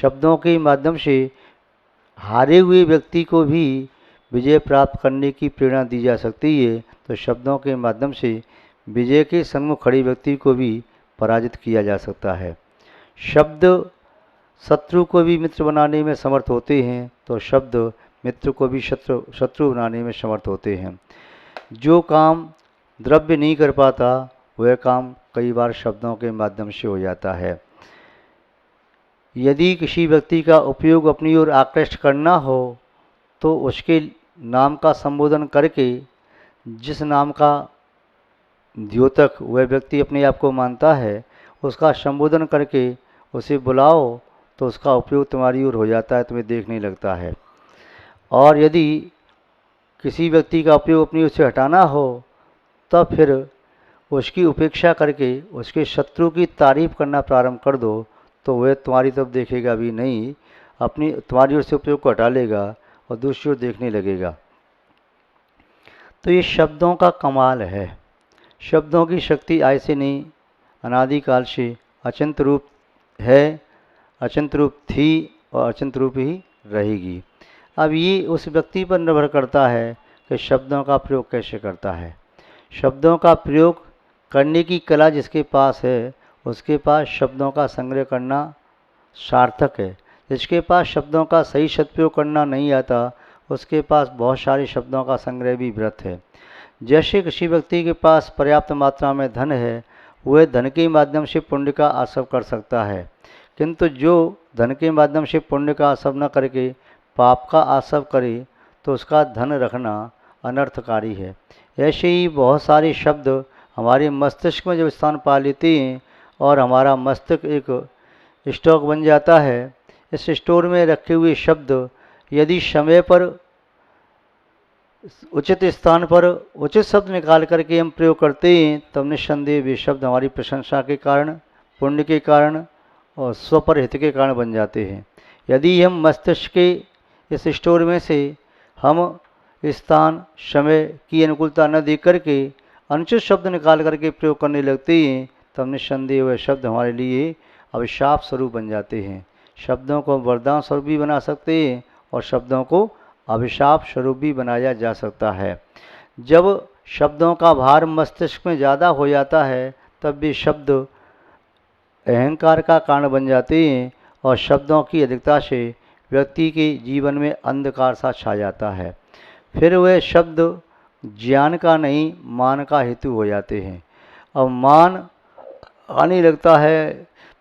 शब्दों के माध्यम से हारे हुए व्यक्ति को भी विजय प्राप्त करने की प्रेरणा दी जा सकती है, तो शब्दों के माध्यम से विजय के सन्मुख खड़े व्यक्ति को भी पराजित किया जा सकता है। शब्द शत्रु को भी मित्र बनाने में समर्थ होते हैं, तो शब्द मित्र को भी शत्रु बनाने में समर्थ होते हैं। जो काम द्रव्य नहीं कर पाता वह काम कई बार शब्दों के माध्यम से हो जाता है। यदि किसी व्यक्ति का उपयोग अपनी ओर आकृष्ट करना हो तो उसके नाम का संबोधन करके, जिस नाम का द्योतक वह व्यक्ति अपने आप को मानता है, उसका संबोधन करके उसे बुलाओ तो उसका उपयोग तुम्हारी ओर हो जाता है, तुम्हें देखने लगता है। और यदि किसी व्यक्ति का उपयोग अपनी ओर से हटाना हो तब फिर उसकी उपेक्षा करके उसके शत्रु की तारीफ करना प्रारंभ कर दो, तो वह तुम्हारी तरफ देखेगा भी नहीं, अपनी तुम्हारी ओर से उपयोग को हटा लेगा और दूसरी ओर देखने लगेगा। तो ये शब्दों का कमाल है। शब्दों की शक्ति आज से नहीं, अनादिकाल से अचिंत रूप है, अचिंत रूप थी और अचिंत रूप ही रहेगी। अब ये उस व्यक्ति पर निर्भर करता है कि शब्दों का प्रयोग कैसे करता है। शब्दों का प्रयोग करने की कला जिसके पास है उसके पास शब्दों का संग्रह करना सार्थक है। जिसके पास शब्दों का सही सदुपयोग करना नहीं आता उसके पास बहुत सारे शब्दों का संग्रह भी व्यर्थ है। जैसे किसी व्यक्ति के पास पर्याप्त मात्रा में धन है, वह धन के माध्यम से पुण्य का आसव कर सकता है, किंतु जो धन के माध्यम से पुण्य का आसव न करके पाप का आसव करे तो उसका धन रखना अनर्थकारी है। ऐसे ही बहुत सारे शब्द हमारे मस्तिष्क में जब स्थान पा लेते हैं और हमारा मस्तिष्क एक स्टॉक बन जाता है, इस स्टोर में रखे हुए शब्द यदि समय पर उचित स्थान पर उचित शब्द निकाल करके हम प्रयोग करते हैं तब निस्संदेह वे शब्द हमारी प्रशंसा के कारण, पुण्य के कारण और स्वपर हित के कारण बन जाते हैं। यदि हम मस्तिष्क के इस स्टोर में से हम स्थान समय की अनुकूलता न देख करके अनुचित शब्द निकाल करके प्रयोग करने लगते हैं तब निस्संदेह वह शब्द हमारे लिए अभिशाप स्वरूप बन जाते हैं। शब्दों को वरदान स्वरूप भी बना सकते हैं और शब्दों को अभिशाप स्वरूप भी बनाया जा सकता है। जब शब्दों का भार मस्तिष्क में ज़्यादा हो जाता है तब भी शब्द अहंकार का कारण बन जाते हैं और शब्दों की अधिकता से व्यक्ति के जीवन में अंधकार सा छा जाता है। फिर वह शब्द ज्ञान का नहीं मान का हेतु हो जाते हैं। अब मान आने लगता है,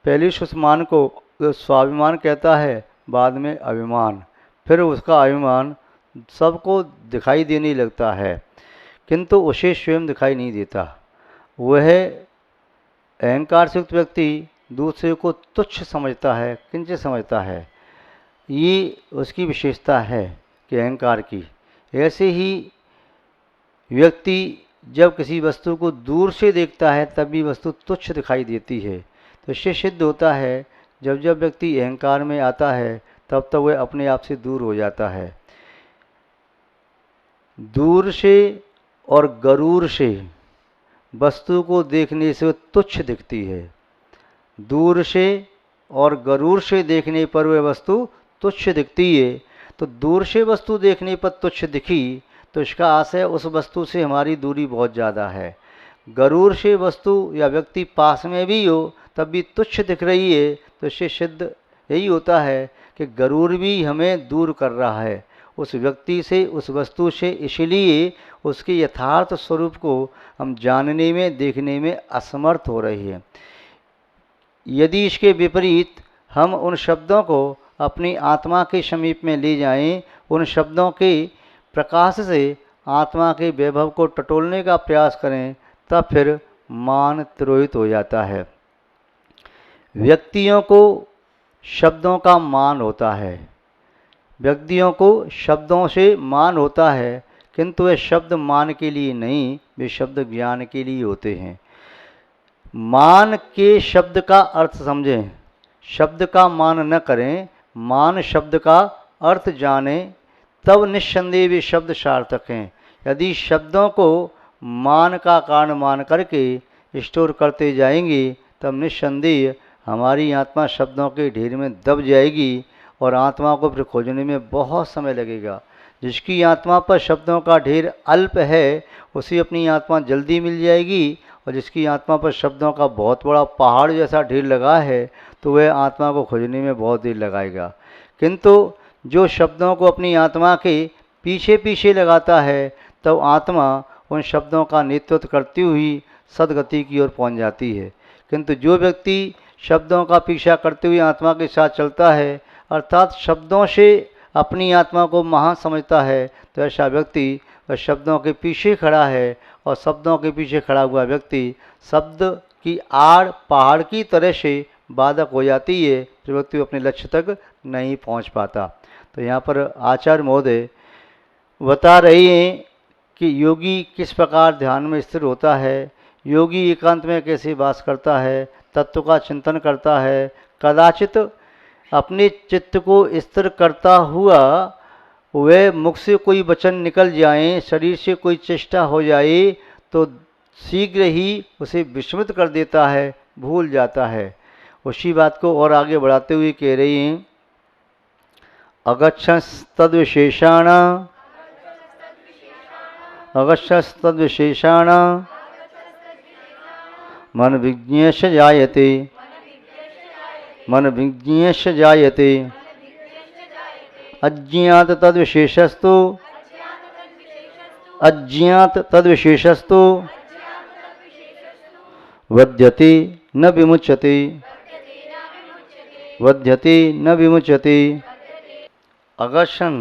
पहले उस मान को स्वाभिमान कहता है, बाद में अभिमान, फिर उसका अभिमान सबको दिखाई देने लगता है किंतु उसे स्वयं दिखाई नहीं देता। वह अहंकार से युक्त व्यक्ति दूसरे को तुच्छ समझता है, किंचित समझता है। ये उसकी विशेषता है कि अहंकार की। ऐसे ही व्यक्ति जब किसी वस्तु को दूर से देखता है तब भी वस्तु तुच्छ दिखाई देती है। तो इससे सिद्ध होता है जब जब व्यक्ति अहंकार में आता है तब तक वह अपने आप से दूर हो जाता है। दूर से और गरूर से वस्तु को देखने से तुच्छ दिखती है। दूर से और गरूर से देखने पर वह वस्तु तुच्छ दिखती है। तो दूर से वस्तु देखने पर तुच्छ दिखी तो इसका आशय उस वस्तु से हमारी दूरी बहुत ज़्यादा है। गरूर से वस्तु या व्यक्ति पास में भी हो तब भी तुच्छ दिख रही है तो इससे सिद्ध यही होता है कि गरूर भी हमें दूर कर रहा है उस व्यक्ति से, उस वस्तु से। इसलिए उसके यथार्थ स्वरूप को हम जानने में, देखने में असमर्थ हो रहे हैं। यदि इसके विपरीत हम उन शब्दों को अपनी आत्मा के समीप में ले जाएं, उन शब्दों के प्रकाश से आत्मा के वैभव को टटोलने का प्रयास करें, तब फिर मान तिरोहित हो जाता है। व्यक्तियों को शब्दों का मान होता है, व्यक्तियों को शब्दों से मान होता है, किंतु वे शब्द मान के लिए नहीं, वे शब्द ज्ञान के लिए होते हैं। मान के शब्द का अर्थ समझें, शब्द का मान न करें, मान शब्द का अर्थ जानें, तब निस्संदेह वे शब्द सार्थक हैं। यदि शब्दों को मान का कारण मान करके स्टोर करते जाएंगे तब निस्संदेह हमारी आत्मा शब्दों के ढेर में दब जाएगी और आत्मा को फिर खोजने में बहुत समय लगेगा। जिसकी आत्मा पर शब्दों का ढेर अल्प है उसे अपनी आत्मा जल्दी मिल जाएगी, और जिसकी आत्मा पर शब्दों का बहुत बड़ा पहाड़ जैसा ढेर लगा है तो वह आत्मा को खोजने में बहुत देर लगाएगा। किंतु जो शब्दों को अपनी आत्मा के पीछे पीछे लगाता है तब आत्मा उन शब्दों का नेतृत्व करती हुई सदगति की ओर पहुंच जाती है। किंतु जो व्यक्ति शब्दों का पीछा करते हुए आत्मा के साथ चलता है, अर्थात शब्दों से अपनी आत्मा को महान समझता है, तो ऐसा व्यक्ति वह शब्दों के पीछे खड़ा है, और शब्दों के पीछे खड़ा हुआ व्यक्ति शब्द की आड़ पहाड़ की तरह से बाधक हो जाती है, जो व्यक्ति अपने लक्ष्य तक नहीं पहुंच पाता। तो यहाँ पर आचार्य महोदय बता रहे हैं कि योगी किस प्रकार ध्यान में स्थिर होता है, योगी एकांत में कैसे वास करता है, तत्व का चिंतन करता है। कदाचित अपने चित्त को स्थिर करता हुआ वह मुख से कोई वचन निकल जाए, शरीर से कोई चेष्टा हो जाए तो शीघ्र ही उसे विस्मृत कर देता है, भूल जाता है। उसी बात को और आगे बढ़ाते हुए कह रही हैं, अगच्छस्तद्विशेषाण अगच्छस्तद्विशेषाण मन विज्ञेश जायते मन विज्ञेश जायते अज्ञात तद्विशेषस्तु अज्ञात तद्विशेषस्तु वध्यते न विमुच्यते वध्यते न विमुच्यते। अगर्षण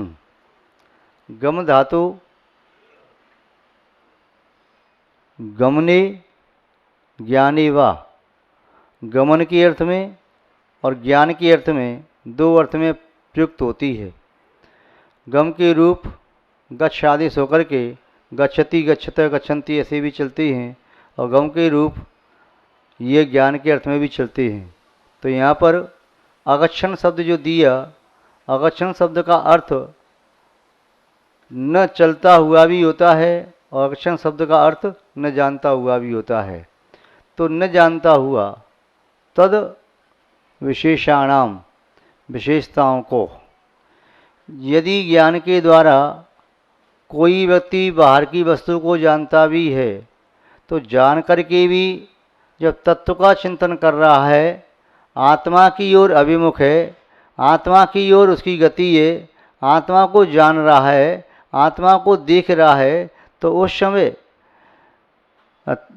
गम धातु गमने ज्ञाने वा, गमन के अर्थ में और ज्ञान के अर्थ में दो अर्थ में प्रयुक्त होती है। गम के रूप गच्छ आदेश होकर के गच्छति गच्छत गच्छन्ति ऐसे भी चलती हैं, और गम के रूप ये ज्ञान के अर्थ में भी चलते हैं। तो यहाँ पर अगच्छन शब्द जो दिया, अगच्छन शब्द का अर्थ न चलता हुआ भी होता है और अगच्छन शब्द का अर्थ न जानता हुआ भी होता है। तो न जानता हुआ तद विशेषाणाम विशेषताओं को, यदि ज्ञान के द्वारा कोई व्यक्ति बाहर की वस्तु को जानता भी है तो जान करके भी जब तत्व का चिंतन कर रहा है, आत्मा की ओर अभिमुख है, आत्मा की ओर उसकी गति है, आत्मा को जान रहा है, आत्मा को देख रहा है, तो उस समय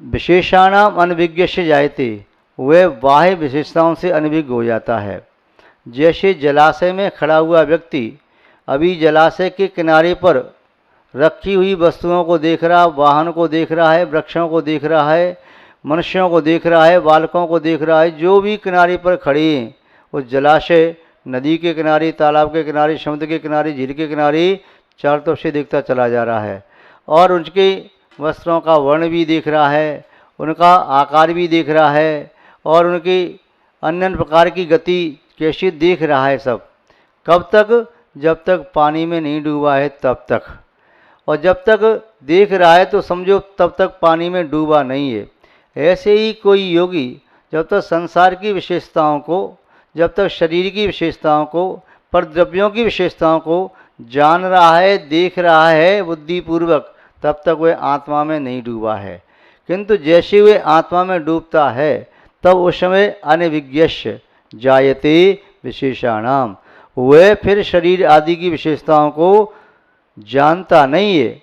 विशेषाणाम अनभिज्ञ से जायते, वह बाह्य विशेषताओं से अनभिज्ञ हो जाता है। जैसे जलाशय में खड़ा हुआ व्यक्ति अभी जलाशय के किनारे पर रखी हुई वस्तुओं को देख रहा, वाहन को देख रहा है, वृक्षों को देख रहा है, मनुष्यों को देख रहा है, बालकों को देख रहा है, जो भी किनारे पर खड़े हैं उस जलाशय, नदी के किनारे, तालाब के किनारे, समुद्र के किनारे, झील के किनारे चारों तरफ से देखता चला जा रहा है, और उनके वस्त्रों का वर्ण भी देख रहा है, उनका आकार भी देख रहा है, और उनकी अन्य प्रकार की गति कैसी देख रहा है सब। कब तक? जब तक पानी में नहीं डूबा है तब तक, और जब तक देख रहा है तो समझो तब तक पानी में डूबा नहीं है। ऐसे ही कोई योगी जब तक संसार की विशेषताओं को, जब तक शरीर की विशेषताओं को, पर द्रव्यों की विशेषताओं को जान रहा है, देख रहा है बुद्धिपूर्वक, तब तक वह आत्मा में नहीं डूबा है। किंतु जैसे वह आत्मा में डूबता है तब उस समय अनविज्ञस्य जायते विशेषाणाम, वह फिर शरीर आदि की विशेषताओं को जानता नहीं है,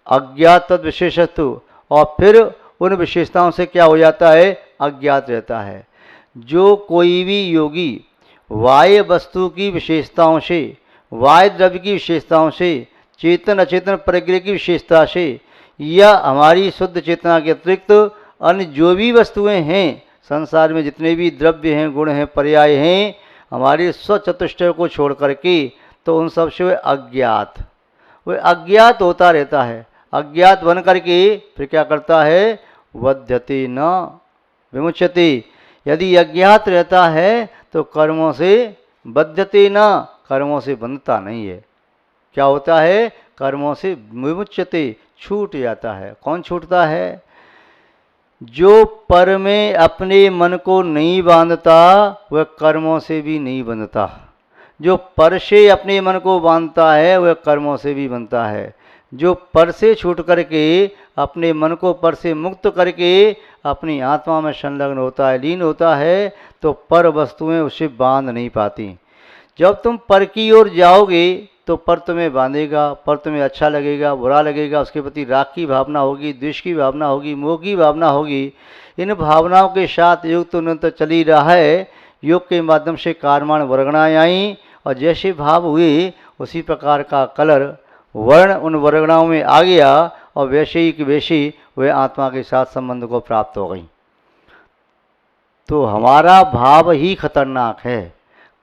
अज्ञात तद विशेषत्व, और फिर उन विशेषताओं से क्या हो जाता है? अज्ञात रहता है। जो कोई भी योगी वाह्य वस्तु की विशेषताओं से, वाह्य द्रव्य की विशेषताओं से, चेतन अचेतन प्रक्रिया की विशेषता से, या हमारी शुद्ध चेतना के अतिरिक्त अन्य जो भी वस्तुएं हैं संसार में, जितने भी द्रव्य हैं, गुण हैं, पर्याय हैं, हमारे स्वचतुष्टय को छोड़ करके, तो उन सब से वह अज्ञात होता रहता है। अज्ञात बन करके फिर क्या करता है? वध्यते न विमुच्यते। यदि अज्ञात रहता है तो कर्मों से बध्यते न, कर्मों से बंधता नहीं है। क्या होता है? कर्मों से विमुच्यते, छूट जाता है। कौन छूटता है? जो पर में अपने मन को नहीं बांधता वह कर्मों से भी नहीं बंधता। जो पर से अपने मन को बांधता है वह कर्मों से भी बनता है। जो पर से छूट करके अपने मन को पर से मुक्त करके अपनी आत्मा में संलग्न होता है, लीन होता है, तो पर वस्तुएं उसे बांध नहीं पाती। जब तुम पर की ओर जाओगे तो पर तुम्हें बांधेगा, पर तुम्हें अच्छा लगेगा, बुरा लगेगा, उसके प्रति राग की भावना होगी, द्वेष की भावना होगी, मोह की भावना होगी। इन भावनाओं के साथ योग तो निरंतर चल ही रहा है। योग के माध्यम से कारमान वर्गणाएँ आईं और जैसे भाव हुए उसी प्रकार का कलर वर्ण उन वर्गणाओं में आ गया और वैसे ही कि वैसे वह आत्मा के साथ संबंध को प्राप्त हो गई। तो हमारा भाव ही खतरनाक है,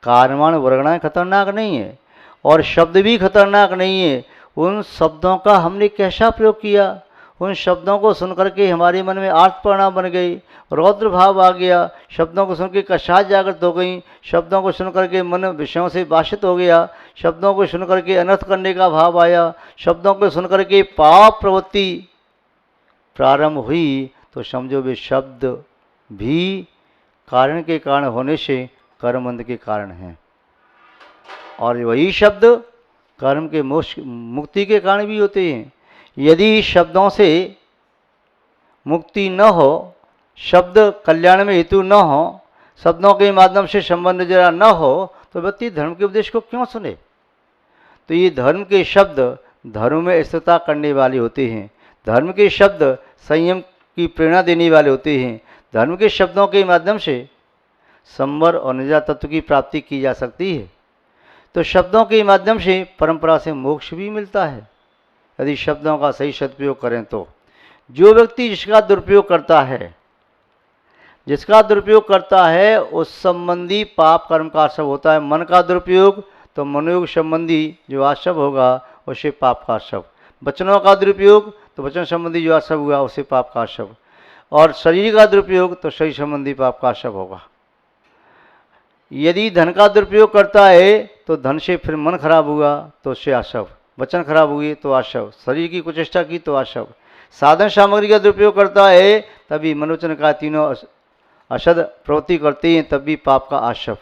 कारमान वर्गणाएँ खतरनाक नहीं है और शब्द भी खतरनाक नहीं है। उन शब्दों का हमने कैसा प्रयोग किया, उन शब्दों को सुनकर के हमारे मन में आर्तप्रेरणा बन गई, रौद्र भाव आ गया, शब्दों को सुन के कषाय जागृत हो गई, शब्दों को सुनकर के मन विषयों से वासित हो गया, शब्दों को सुनकर के अनर्थ करने का भाव आया, शब्दों को सुनकर के पाप प्रवृत्ति प्रारंभ हुई, तो समझो वे शब्द भी कारण के कारण होने से कर्मबंध के कारण हैं और वही शब्द कर्म के मोक्ष मुक्ति के कारण भी होते हैं। यदि शब्दों से मुक्ति न हो, शब्द कल्याण में हेतु न हो, शब्दों के माध्यम से संबंध जरा न हो, तो व्यक्ति धर्म के उपदेश को क्यों सुने। तो ये धर्म के शब्द धर्म में स्थिरता करने वाले होते हैं, धर्म के शब्द संयम की प्रेरणा देने वाले होते हैं, धर्म के शब्दों के माध्यम से संवर और निजा तत्व की प्राप्ति की जा सकती है। तो शब्दों के माध्यम से परंपरा से मोक्ष भी मिलता है यदि शब्दों का सही सदुपयोग करें तो। जो व्यक्ति जिसका दुरुपयोग करता है उस संबंधी पाप कर्म का आश्रव होता है। मन का दुरुपयोग तो मनोयोग संबंधी जो आश्रव होगा उसे पाप का आश्रव, वचनों का दुरुपयोग तो वचन संबंधी जो आश्रव हुआ उसे पाप का आश्रव, और शरीर का दुरुपयोग तो शरीर संबंधी पाप का आश्रव होगा। यदि धन का दुरुपयोग करता है तो धन से फिर मन खराब हुआ तो उससे आशव, वचन खराब हुए तो आशव, शरीर की कुचेष्टा की तो आशव, साधन सामग्री का दुरुपयोग करता है तभी मनोवचन का तीनों असद प्रवृत्ति करते हैं तब भी पाप का आशव।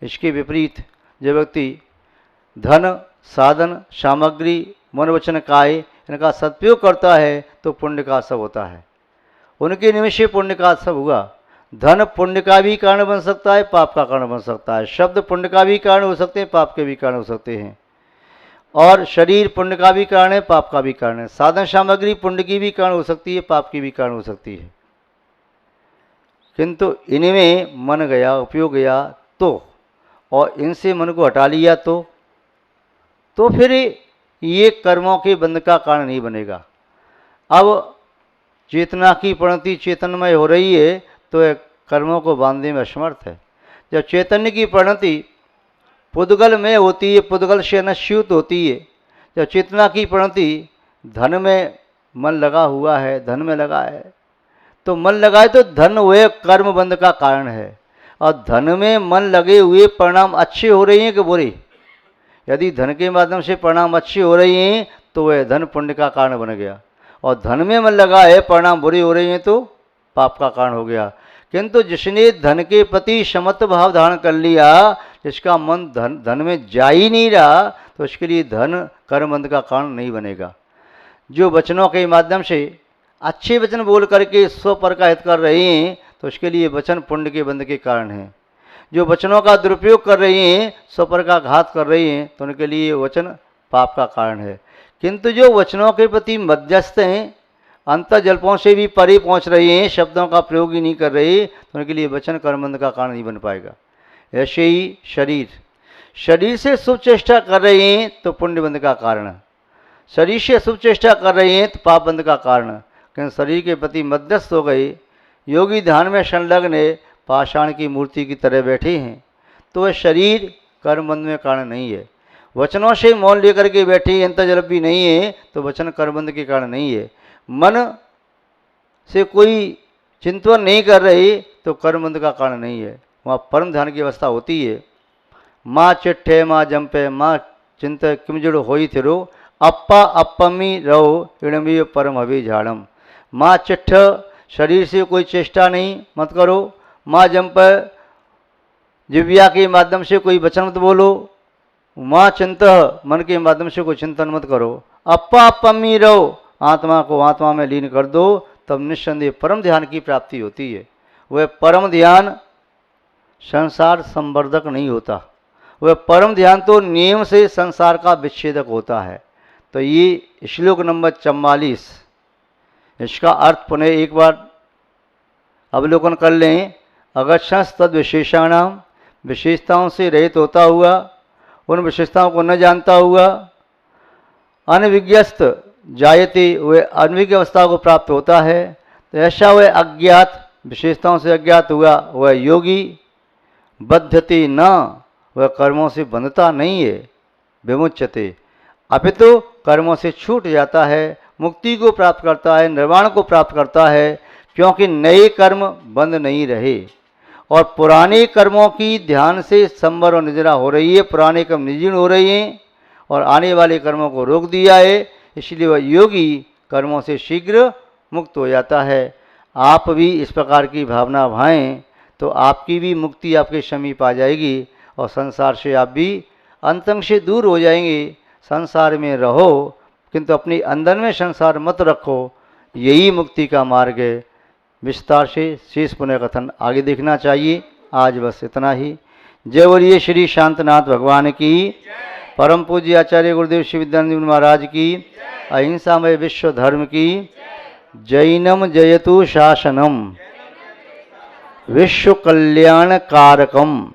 इसके विपरीत जो व्यक्ति धन साधन सामग्री मन वचन काय इनका सदुपयोग करता है तो पुण्य का आशव होता है, उनके निमित्त से पुण्य का आशव हुआ। धन पुण्य का भी कारण बन सकता है, पाप का कारण बन सकता है, शब्द पुण्य का भी कारण हो सकते हैं, पाप के भी कारण हो सकते हैं, और शरीर पुण्य का भी कारण है, पाप का भी कारण है। साधन सामग्री पुण्य की भी कारण हो सकती है, पाप की भी कारण हो सकती है, किंतु इनमें मन गया, उपयोग गया तो, और इनसे मन को हटा लिया तो फिर ये कर्मों के बंध का कारण नहीं बनेगा। अब चेतना की परिणति चेतनमय हो रही है तो यह कर्मों को बांधने में असमर्थ है। जब चैतन्य की परिणति पुद्गल में होती है, पुद्गल से अनश्यूत होती है, जब चेतना की परिणति धन में मन लगा हुआ है, धन में लगा है, तो मन लगाए तो धन वह कर्म बंध का कारण है, और धन में मन लगे हुए परिणाम अच्छे हो रहे हैं कि बुरे। यदि धन के माध्यम से परिणाम अच्छे हो रहे हैं तो वह धन पुण्य का कारण बन गया, और धन में मन लगा है परिणाम बुरे हो रहे हैं तो पाप का कारण हो गया। किंतु जिसने धन के प्रति समत्व भाव धारण कर लिया, जिसका मन धन में जा ही नहीं रहा, तो उसके लिए धन कर्मबंध का कारण नहीं बनेगा। जो वचनों के माध्यम से अच्छे वचन बोल करके स्व पर का हित कर रहे हैं तो उसके लिए वचन पुण्य के बंध के कारण हैं। जो वचनों का दुरुपयोग कर रहे हैं, स्व पर का घात कर रहे हैं, तो उनके लिए वचन पाप का कारण है। किंतु जो वचनों के प्रति मध्यस्थ हैं, अंतर जल्पों से भी परे पहुंच रहे हैं, शब्दों का प्रयोग ही नहीं कर रहे, तो उनके लिए वचन कर्मबंध का कारण नहीं बन पाएगा। ऐसे ही शरीर से शुभ चेष्टा कर रहे हैं तो पुण्य बंध का कारण, शरीर से शुभ चेष्टा कर रहे हैं तो पाप बंध का कारण। क्योंकि शरीर के प्रति मध्यस्थ हो गए, योगी ध्यान में संलग्न है, पाषाण की मूर्ति की तरह बैठे हैं, तो वह शरीर कर्मबंध में कारण नहीं है। वचनों से मौन लेकर के बैठे अंतर्जल्प भी नहीं है तो वचन कर्मबंध के कारण नहीं है। मन से कोई चिंतन नहीं कर रही तो कर्मबंध का कारण नहीं है, वहाँ परम ध्यान की अवस्था होती है। माँ चिट्ठे माँ जंपे माँ चिंत किम जुड़ो होई थिरो अप्पा अप्पमी रहो इणमी परम हवि झाड़म। माँ चिट्ठ शरीर से कोई चेष्टा नहीं मत करो। माँ जंप जिव्या के माध्यम से कोई वचन मत बोलो। माँ चिंत मन के माध्यम से कोई चिंतन मत करो। अप्पा पम्मी रहो, आत्मा को आत्मा में लीन कर दो, तब निस्संदेह परम ध्यान की प्राप्ति होती है। वह परम ध्यान संसार संवर्धक नहीं होता, वह परम ध्यान तो नियम से संसार का विच्छेदक होता है। तो ये श्लोक नंबर 44, इसका अर्थ पुनः एक बार अवलोकन कर लें। अगच्छंस तद विशेषाणाम, विशेषताओं से रहित होता हुआ, उन विशेषताओं को न जानता हुआ, अनविज्ञस्त जायते, वह अनविज्ञ अवस्था को प्राप्त होता है। तो ऐसा वह अज्ञात, विशेषताओं से अज्ञात हुआ वह योगी, बद्धते न, वह कर्मों से बंधता नहीं है, विमुच्यते, अपितु कर्मों से छूट जाता है, मुक्ति को प्राप्त करता है, निर्वाण को प्राप्त करता है, क्योंकि नए कर्म बंद नहीं रहे और पुराने कर्मों की ध्यान से संवर और निद्रा हो रही है। पुराने कर्म निजीर्ण हो रहे हैं और आने वाले कर्मों को रोक दिया है, इसलिए वह योगी कर्मों से शीघ्र मुक्त हो जाता है। आप भी इस प्रकार की भावना भाएं तो आपकी भी मुक्ति आपके समीप आ जाएगी और संसार से आप भी अंतंग से दूर हो जाएंगे। संसार में रहो किंतु अपने अंदर में संसार मत रखो, यही मुक्ति का मार्ग है। विस्तार से शेष पुनः कथन आगे देखना चाहिए। आज बस इतना ही। जय बोलिए श्री शांतनाथ भगवान की, परम पूज्य आचार्य गुरुदेव श्री विद्यानंद महाराज की, अहिंसामय विश्व धर्म की। जैनम जयतु शासनम विश्व कल्याण कारकम।